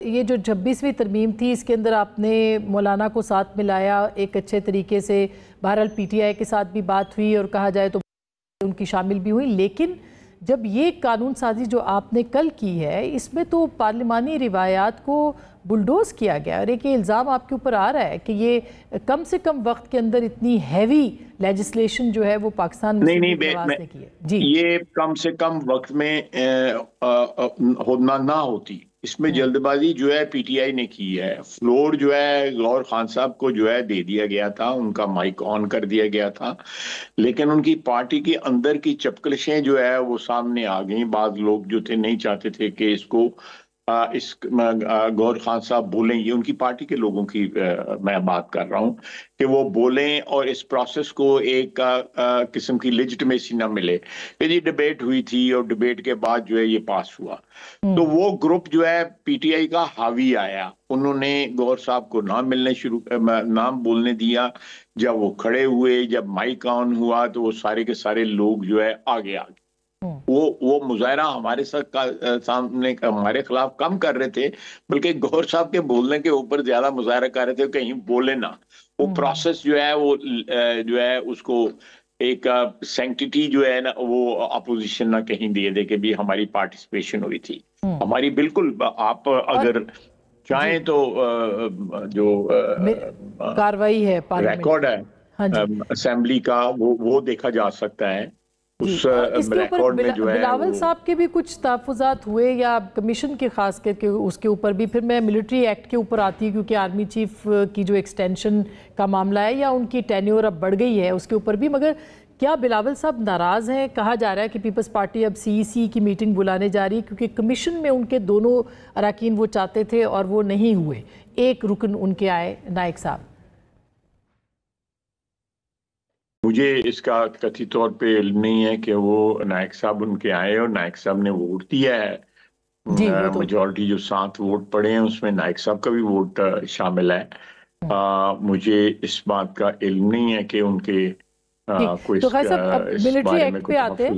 ये जो 26वीं तरमीम थी, इसके अंदर आपने मौलाना को साथ मिलाया एक अच्छे तरीके से। बहरहाल पीटीआई के साथ भी बात हुई और कहा जाए तो उनकी शामिल भी हुई, लेकिन जब ये कानून साजी जो आपने कल की है, इसमें तो पार्लिमानी रिवायात को बुलडोज किया गया और एक इल्ज़ाम आपके ऊपर आ रहा है कि ये कम से कम वक्त के अंदर इतनी हैवी लेजिस्लेशन जो है वो पाकिस्तान मुस्लिम लीग नवाज ने की है। जी, ये कम से कम वक्त में होना ना होती, इसमें जल्दबाजी जो है पीटीआई ने की है। फ्लोर जो है गौहर खान साहब को जो है दे दिया गया था, उनका माइक ऑन कर दिया गया था, लेकिन उनकी पार्टी के अंदर की चपकलशें जो है वो सामने आ गई। बाद लोग जो थे नहीं चाहते थे कि इसको गौहर खान साहब बोलें, ये उनकी पार्टी के लोगों की मैं बात कर रहा हूं कि वो बोलें और इस प्रोसेस को एक किस्म की लेजिटिमेसी ना मिले। फिर ये डिबेट हुई थी और डिबेट के बाद जो है ये पास हुआ, तो वो ग्रुप जो है पीटीआई का हावी आया, उन्होंने गौहर साहब को नाम बोलने दिया। जब वो खड़े हुए, जब माइक ऑन हुआ, तो वो सारे के सारे लोग जो है आगे आ गए। वो मुजाहरा हमारे सामने हमारे खिलाफ कम कर रहे थे, बल्कि गौहर साहब के बोलने के ऊपर ज्यादा मुजाहरा कर रहे थे, कहीं बोले ना। वो प्रोसेस जो है वो जो है उसको एक सैंक्टिटी जो है ना, वो अपोजिशन ना कहीं दे दे कि भी हमारी पार्टिसिपेशन हुई थी। हमारी बिल्कुल, आप अगर चाहें तो जो कार्रवाई है, रिकॉर्ड है असेंबली का, वो देखा जा सकता है। उस रिकॉर्ड में जो है बिलावल साहब के भी कुछ तहफ़्फ़ुज़ात हुए या कमीशन के खास करके उसके ऊपर भी। फिर मैं मिलिट्री एक्ट के ऊपर आती हूँ, क्योंकि आर्मी चीफ की जो एक्सटेंशन का मामला है या उनकी टेन्योर अब बढ़ गई है, उसके ऊपर भी। मगर क्या बिलावल साहब नाराज़ हैं? कहा जा रहा है कि पीपल्स पार्टी अब सीईसी की मीटिंग बुलाने जा रही है, क्योंकि कमीशन में उनके दोनों अरकान वो चाहते थे और वो नहीं हुए। एक रुकन उनके आए, नायक साहब। मुझे इसका कथित तौर पे इल्म नहीं है कि वो नायक साहब उनके आए और नायक साहब ने वोट दिया है। मेजॉरिटी जो 7 वोट पड़े हैं उसमें नायक साहब का भी वोट शामिल है। मुझे इस बात का इल्म नहीं है कि उनके कोई तो मिलिट्री एक्ट पे आते हैं।